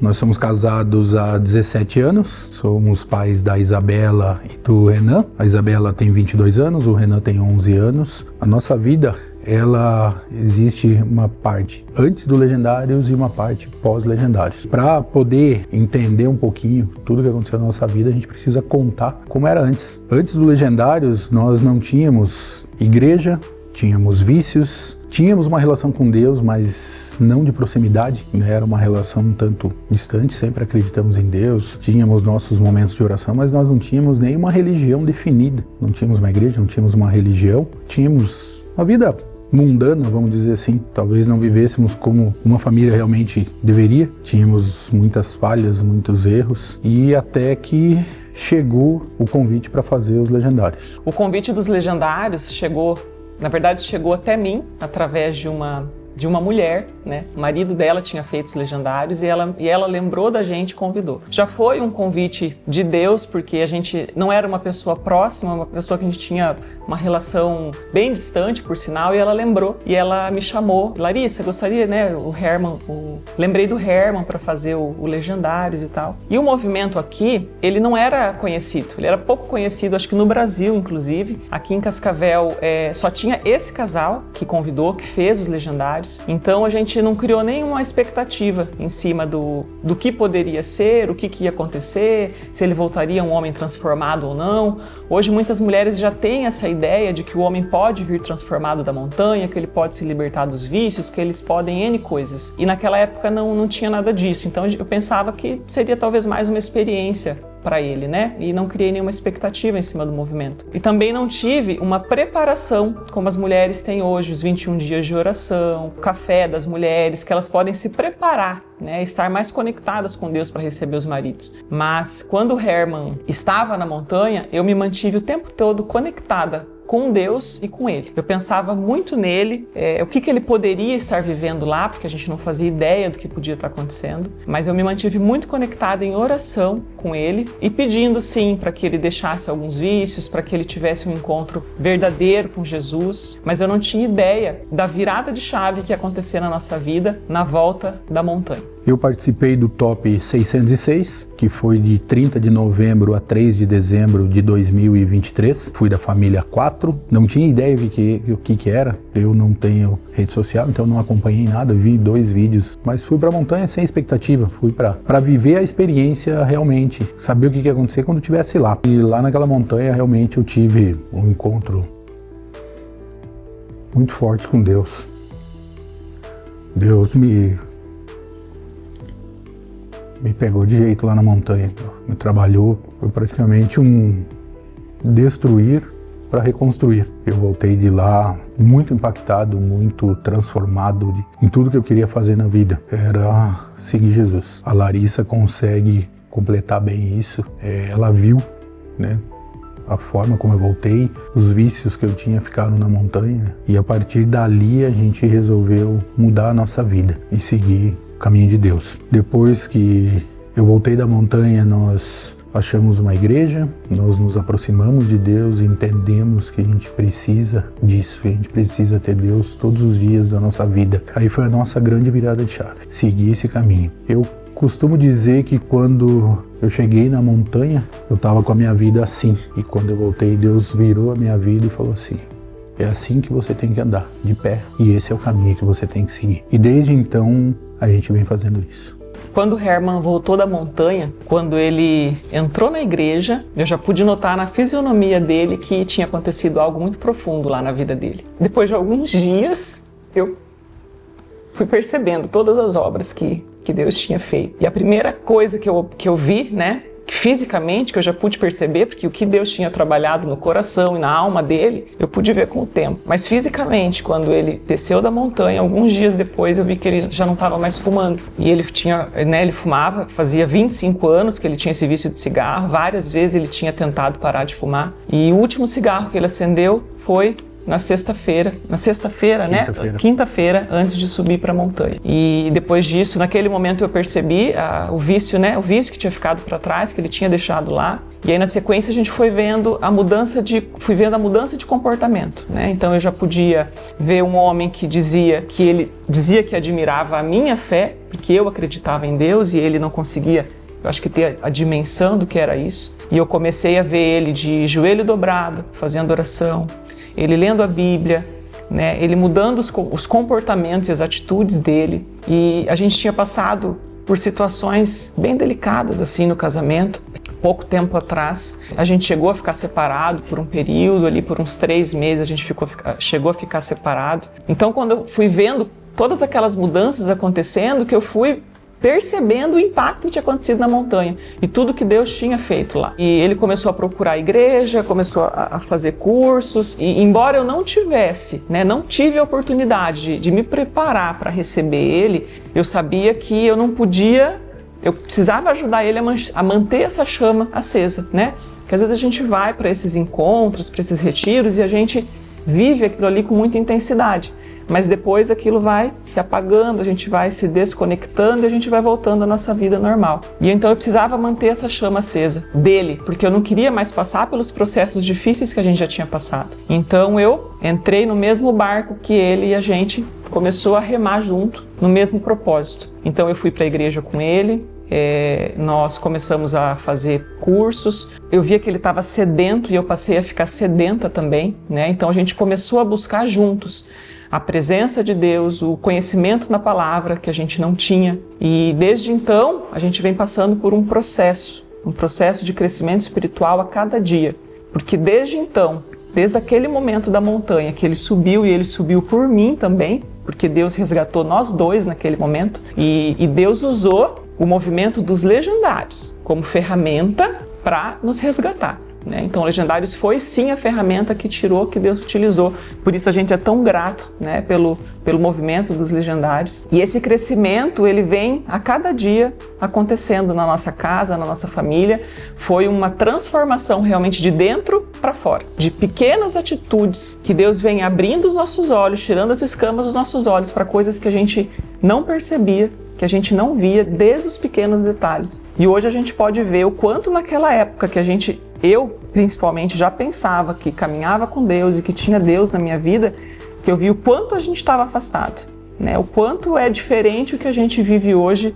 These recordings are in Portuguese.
Nós somos casados há 17 anos, somos pais da Isabela e do Renan. A Isabela tem 22 anos, o Renan tem 11 anos. A nossa vida, ela existe uma parte antes do Legendários e uma parte pós-Legendários. Para poder entender um pouquinho tudo que aconteceu na nossa vida, a gente precisa contar como era antes. Antes do Legendários, nós não tínhamos igreja, tínhamos vícios, tínhamos uma relação com Deus, mas não de proximidade, né? Era uma relação um tanto distante, sempre acreditamos em Deus, tínhamos nossos momentos de oração, mas nós não tínhamos nenhuma religião definida. Não tínhamos uma igreja, não tínhamos uma religião, tínhamos uma vida mundana, vamos dizer assim. Talvez não vivêssemos como uma família realmente deveria. Tínhamos muitas falhas, muitos erros, e até que chegou o convite para fazer os Legendários. O convite dos Legendários chegou até mim através de uma mulher, né? O marido dela tinha feito os Legendários e ela lembrou da gente e convidou. Já foi um convite de Deus, porque a gente não era uma pessoa próxima, uma pessoa que a gente tinha uma relação bem distante, por sinal, e ela lembrou. E ela me chamou: Larissa, gostaria, né? Lembrei do Herman para fazer o Legendários e tal. E o movimento aqui, ele não era conhecido, ele era pouco conhecido, acho que no Brasil, inclusive. Aqui em Cascavel só tinha esse casal que convidou, que fez os Legendários. Então a gente não criou nenhuma expectativa em cima do que poderia ser, o que ia acontecer, se ele voltaria um homem transformado ou não. Hoje muitas mulheres já têm essa ideia de que o homem pode vir transformado da montanha, que ele pode se libertar dos vícios, que eles podem N coisas. E naquela época não tinha nada disso, então eu pensava que seria talvez mais uma experiência para ele, né? E não criei nenhuma expectativa em cima do movimento. E também não tive uma preparação, como as mulheres têm hoje, os 21 dias de oração, o café das mulheres, que elas podem se preparar, né? Estar mais conectadas com Deus para receber os maridos. Mas quando o Herman estava na montanha, eu me mantive o tempo todo conectada com Deus e com Ele. Eu pensava muito nele, o que ele poderia estar vivendo lá, porque a gente não fazia ideia do que podia estar acontecendo, mas eu me mantive muito conectada em oração com Ele e pedindo sim para que Ele deixasse alguns vícios, para que Ele tivesse um encontro verdadeiro com Jesus, mas eu não tinha ideia da virada de chave que ia acontecer na nossa vida na volta da montanha. Eu participei do Top 606, que foi de 30 de novembro a 3 de dezembro de 2023. Fui da família 4, não tinha ideia o que era. Eu não tenho rede social, então não acompanhei nada, vi 2 vídeos. Mas fui pra montanha sem expectativa, fui pra viver a experiência realmente, saber o que ia acontecer quando eu estivesse lá. E lá naquela montanha realmente eu tive um encontro muito forte com Deus. Deus me pegou de jeito lá na montanha, me trabalhou, foi praticamente um destruir para reconstruir. Eu voltei de lá muito impactado, muito transformado em tudo que eu queria fazer na vida, era seguir Jesus. A Larissa consegue completar bem isso, ela viu, né, a forma como eu voltei, os vícios que eu tinha ficaram na montanha, e a partir dali a gente resolveu mudar a nossa vida e seguir o caminho de Deus. Depois que eu voltei da montanha, nós achamos uma igreja, nós nos aproximamos de Deus e entendemos que a gente precisa disso, a gente precisa ter Deus todos os dias da nossa vida. Aí foi a nossa grande virada de chave, seguir esse caminho. Eu costumo dizer que quando eu cheguei na montanha, eu estava com a minha vida assim. E quando eu voltei, Deus virou a minha vida e falou assim: é assim que você tem que andar, de pé. E esse é o caminho que você tem que seguir. E desde então, a gente vem fazendo isso. Quando o Herman voltou da montanha, quando ele entrou na igreja, eu já pude notar na fisionomia dele que tinha acontecido algo muito profundo lá na vida dele. Depois de alguns dias, eu fui percebendo todas as obras que Deus tinha feito. E a primeira coisa que eu vi, né, fisicamente, que eu já pude perceber, porque o que Deus tinha trabalhado no coração e na alma dele, eu pude ver com o tempo. Mas fisicamente, quando ele desceu da montanha, alguns dias depois, eu vi que ele já não estava mais fumando. E ele tinha, né, ele fumava, fazia 25 anos que ele tinha esse vício de cigarro, várias vezes ele tinha tentado parar de fumar. E o último cigarro que ele acendeu foi na sexta-feira, né? Quinta-feira, antes de subir para a montanha. E depois disso, naquele momento eu percebi o vício, né? O vício que tinha ficado para trás, que ele tinha deixado lá. E aí na sequência a gente foi vendo a mudança de comportamento, né? Então eu já podia ver um homem que dizia que admirava a minha fé, porque eu acreditava em Deus e ele não conseguia, eu acho que ter a dimensão do que era isso. E eu comecei a ver ele de joelho dobrado, fazendo oração, ele lendo a Bíblia, né? Ele mudando os comportamentos e as atitudes dele. E a gente tinha passado por situações bem delicadas assim no casamento. Pouco tempo atrás, a gente chegou a ficar separado por um período, ali por uns 3 meses a gente chegou a ficar separado. Então quando eu fui vendo todas aquelas mudanças acontecendo, que eu fui percebendo o impacto que tinha acontecido na montanha e tudo que Deus tinha feito lá. E ele começou a procurar a igreja, começou a fazer cursos, e embora eu não tivesse, né, não tive a oportunidade de me preparar para receber ele, eu sabia que eu não podia, eu precisava ajudar ele a manter essa chama acesa, né? Porque às vezes a gente vai para esses encontros, para esses retiros e a gente vive aquilo ali com muita intensidade. Mas depois aquilo vai se apagando, a gente vai se desconectando e a gente vai voltando à nossa vida normal. E então eu precisava manter essa chama acesa dele, porque eu não queria mais passar pelos processos difíceis que a gente já tinha passado. Então eu entrei no mesmo barco que ele e a gente começou a remar junto no mesmo propósito. Então eu fui para a igreja com ele, nós começamos a fazer cursos, eu via que ele estava sedento e eu passei a ficar sedenta também, né? Então a gente começou a buscar juntos a presença de Deus, o conhecimento na palavra que a gente não tinha. E desde então a gente vem passando por um processo de crescimento espiritual a cada dia. Porque desde então, desde aquele momento da montanha que ele subiu, e ele subiu por mim também, porque Deus resgatou nós dois naquele momento, e Deus usou o movimento dos legendários como ferramenta para nos resgatar, né? Então, Legendários foi sim a ferramenta que Deus utilizou. Por isso a gente é tão grato, né, pelo movimento dos Legendários. E esse crescimento, ele vem a cada dia acontecendo na nossa casa, na nossa família. Foi uma transformação realmente de dentro para fora, de pequenas atitudes que Deus vem abrindo os nossos olhos, tirando as escamas dos nossos olhos para coisas que a gente não percebia, que a gente não via, desde os pequenos detalhes. E hoje a gente pode ver o quanto naquela época que eu principalmente já pensava que caminhava com Deus e que tinha Deus na minha vida, que eu vi o quanto a gente estava afastado, né? O quanto é diferente o que a gente vive hoje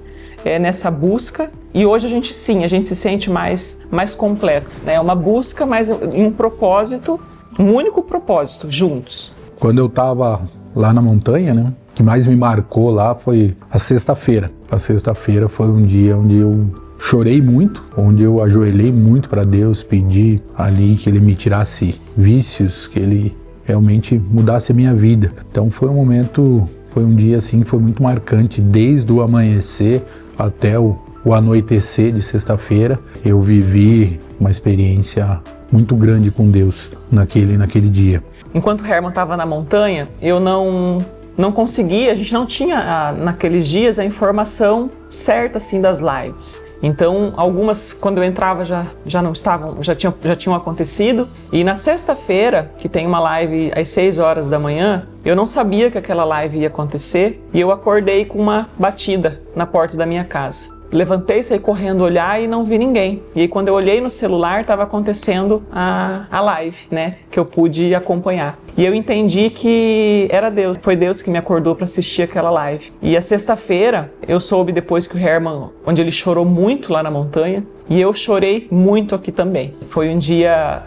nessa busca. E hoje a gente se sente mais completo, né? Uma busca, mas em um propósito, um único propósito, juntos. Quando eu estava lá na montanha, né, o que mais me marcou lá foi a sexta-feira. A sexta-feira foi um dia onde eu chorei muito, onde eu ajoelhei muito para Deus, pedi ali que Ele me tirasse vícios, que Ele realmente mudasse a minha vida. Então foi um dia assim que foi muito marcante, desde o amanhecer até o anoitecer de sexta-feira. Eu vivi uma experiência muito grande com Deus naquele dia. Enquanto o Herman estava na montanha, eu não conseguia, a gente não tinha naqueles dias a informação certa assim das lives. Então, algumas, quando eu entrava, já não estavam, já tinham acontecido. E na sexta-feira, que tem uma live às 6 horas da manhã, eu não sabia que aquela live ia acontecer e eu acordei com uma batida na porta da minha casa. Levantei, saí correndo olhar e não vi ninguém. E aí, quando eu olhei no celular, estava acontecendo a live, né, que eu pude acompanhar. E eu entendi que era Deus, foi Deus que me acordou para assistir aquela live. E a sexta-feira, eu soube depois que o Herman, onde ele chorou muito lá na montanha, e eu chorei muito aqui também. Foi um dia,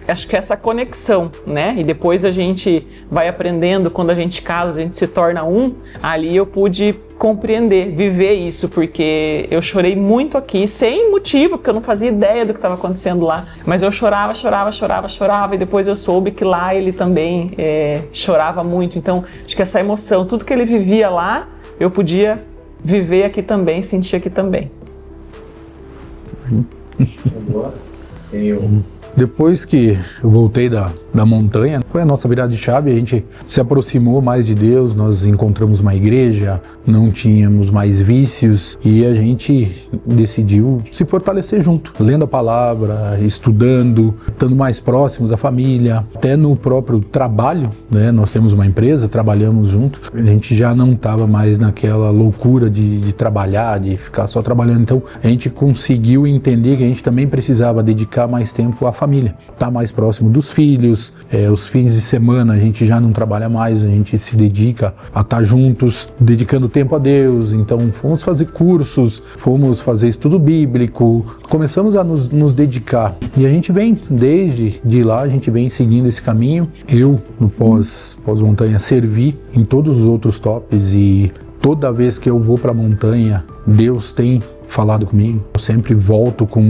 acho que essa conexão, né? E depois a gente vai aprendendo, quando a gente casa, a gente se torna um. Ali eu pude compreender, viver isso, porque eu chorei muito aqui, sem motivo, porque eu não fazia ideia do que estava acontecendo lá. Mas eu chorava, e depois eu soube que lá ele também chorava muito. Então, acho que essa emoção, tudo que ele vivia lá, eu podia viver aqui também, sentir aqui também. Agora, tenho Depois que eu voltei da montanha, foi a nossa virada de chave, a gente se aproximou mais de Deus, nós encontramos uma igreja, não tínhamos mais vícios e a gente decidiu se fortalecer junto, lendo a palavra, estudando, estando mais próximos da família, até no próprio trabalho, né? Nós temos uma empresa, trabalhamos junto, a gente já não estava mais naquela loucura de trabalhar, de ficar só trabalhando, então a gente conseguiu entender que a gente também precisava dedicar mais tempo à família, estar mais próximo dos filhos, os fins de semana a gente já não trabalha mais, a gente se dedica a estar juntos, dedicando tempo a Deus, então fomos fazer cursos, fomos fazer estudo bíblico, começamos a nos dedicar e a gente vem, desde de lá, a gente vem seguindo esse caminho. Eu, no pós-montanha, servi em todos os outros tops e toda vez que eu vou para a montanha, Deus tem falado comigo. Eu sempre volto com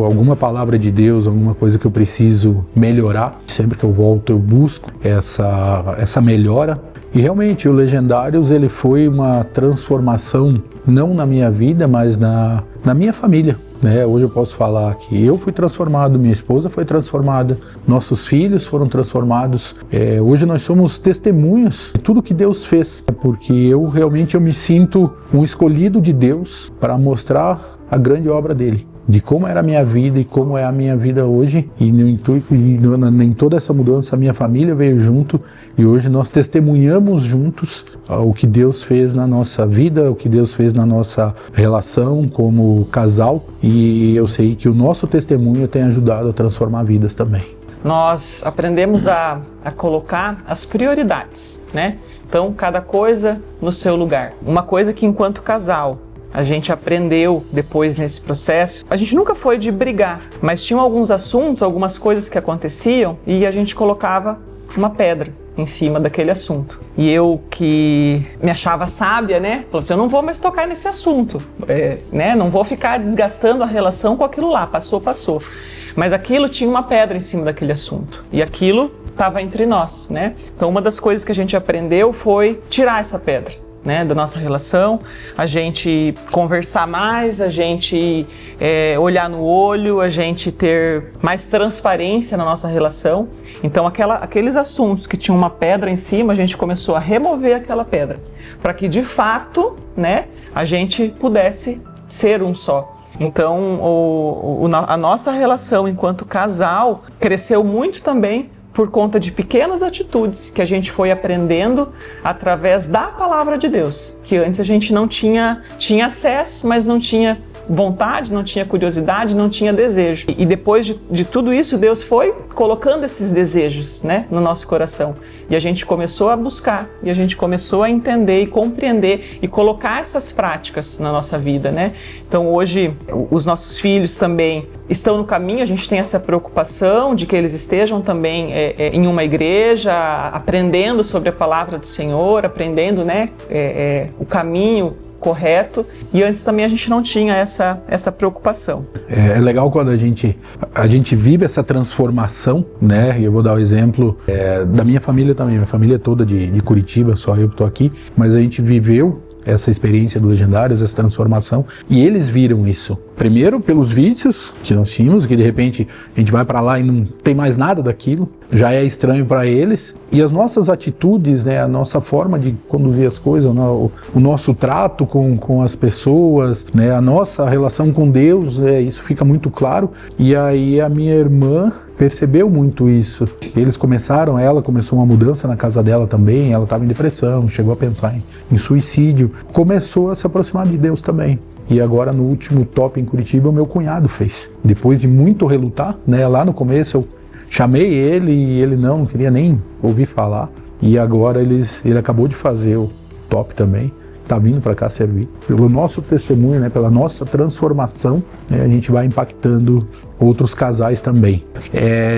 alguma palavra de Deus, alguma coisa que eu preciso melhorar. Sempre que eu volto, eu busco essa melhora. E realmente o Legendários ele foi uma transformação, não na minha vida, mas na minha família. Hoje eu posso falar que eu fui transformado, minha esposa foi transformada, nossos filhos foram transformados. Hoje nós somos testemunhas de tudo que Deus fez, porque eu me sinto um escolhido de Deus para mostrar a grande obra dele, de como era a minha vida e como é a minha vida hoje, e em toda essa mudança a minha família veio junto e hoje nós testemunhamos juntos o que Deus fez na nossa vida, o que Deus fez na nossa relação como casal, e eu sei que o nosso testemunho tem ajudado a transformar vidas também. Nós aprendemos a colocar as prioridades, né? Então, cada coisa no seu lugar. Uma coisa que enquanto casal a gente aprendeu depois nesse processo, a gente nunca foi de brigar, mas tinham alguns assuntos, algumas coisas que aconteciam e a gente colocava uma pedra em cima daquele assunto. E eu, que me achava sábia, né? Falei assim, eu não vou mais tocar nesse assunto, né? Não vou ficar desgastando a relação com aquilo lá, passou. Mas aquilo tinha uma pedra em cima daquele assunto. E aquilo estava entre nós, né? Então uma das coisas que a gente aprendeu foi tirar essa pedra, né, da nossa relação, a gente conversar mais, a gente olhar no olho, a gente ter mais transparência na nossa relação. Então aqueles assuntos que tinham uma pedra em cima, a gente começou a remover aquela pedra, para que de fato, né, a gente pudesse ser um só. Então a nossa relação enquanto casal cresceu muito também por conta de pequenas atitudes que a gente foi aprendendo através da palavra de Deus, que antes a gente não tinha acesso, mas não tinha vontade, não tinha curiosidade, não tinha desejo. E depois de tudo isso, Deus foi colocando esses desejos, né, no nosso coração. E a gente começou a buscar, e a gente começou a entender e compreender e colocar essas práticas na nossa vida, né? Então hoje os nossos filhos também estão no caminho, a gente tem essa preocupação de que eles estejam também em uma igreja, aprendendo sobre a palavra do Senhor, aprendendo, né, o caminho correto, e antes também a gente não tinha essa preocupação. É legal quando a gente vive essa transformação, né? E eu vou dar o exemplo da minha família também, minha família é toda de Curitiba, só eu que estou aqui, mas a gente viveu essa experiência do Legendários, essa transformação, e eles viram isso. Primeiro pelos vícios que nós tínhamos, que de repente a gente vai para lá e não tem mais nada daquilo, já é estranho para eles, e as nossas atitudes, né, a nossa forma de conduzir as coisas, o nosso trato com as pessoas, né, a nossa relação com Deus, isso fica muito claro. E aí a minha irmã percebeu muito isso. Ela começou uma mudança na casa dela também, ela estava em depressão, chegou a pensar em suicídio, começou a se aproximar de Deus também. E agora no último top em Curitiba, o meu cunhado fez. Depois de muito relutar, né, lá no começo eu chamei ele e ele não queria nem ouvir falar. E agora ele acabou de fazer o top também. Está vindo para cá servir. Pelo nosso testemunho, né, pela nossa transformação, né, a gente vai impactando outros casais também.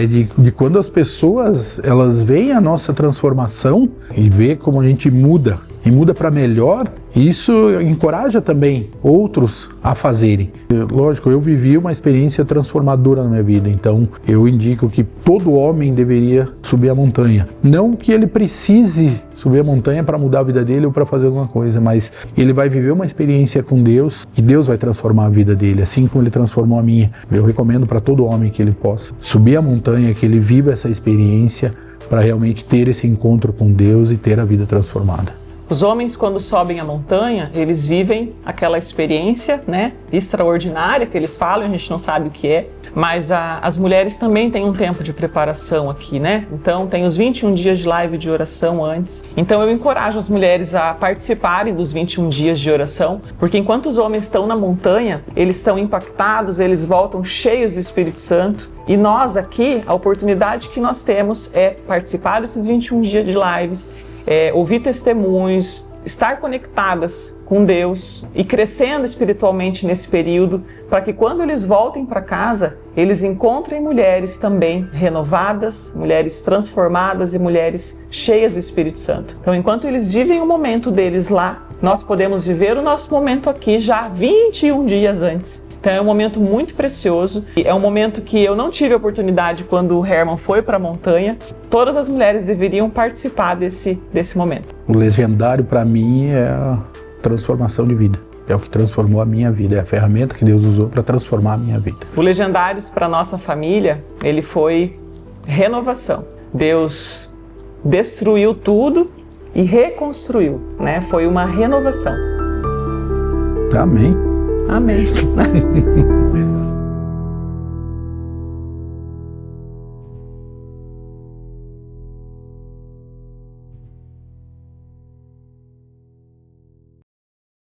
De quando as pessoas elas veem a nossa transformação e vê como a gente muda e muda para melhor, isso encoraja também outros a fazerem. Lógico, eu vivi uma experiência transformadora na minha vida, então eu indico que todo homem deveria subir a montanha. Não que ele precise subir a montanha para mudar a vida dele ou para fazer alguma coisa, mas ele vai viver uma experiência com Deus e Deus vai transformar a vida dele, assim como ele transformou a minha. Eu recomendo para todo homem que ele possa subir a montanha, que ele viva essa experiência para realmente ter esse encontro com Deus e ter a vida transformada. Os homens, quando sobem a montanha, eles vivem aquela experiência, né, extraordinária que eles falam, a gente não sabe o que é, mas as mulheres também têm um tempo de preparação aqui, né? Então tem os 21 dias de live de oração antes. Então eu encorajo as mulheres a participarem dos 21 dias de oração, porque enquanto os homens estão na montanha, eles estão impactados, eles voltam cheios do Espírito Santo. E nós aqui, a oportunidade que nós temos é participar desses 21 dias de lives, ouvir testemunhos, estar conectadas com Deus e crescendo espiritualmente nesse período, para que quando eles voltem para casa, eles encontrem mulheres também renovadas, mulheres transformadas e mulheres cheias do Espírito Santo. Então, enquanto eles vivem o momento deles lá, nós podemos viver o nosso momento aqui já 21 dias antes. Então é um momento muito precioso, é um momento que eu não tive a oportunidade quando o Herman foi para a montanha. Todas as mulheres deveriam participar desse momento. O legendário para mim é a transformação de vida. É o que transformou a minha vida, é a ferramenta que Deus usou para transformar a minha vida. O Legendários para nossa família, ele foi renovação. Deus destruiu tudo e reconstruiu, né? Foi uma renovação. Amém. Amém.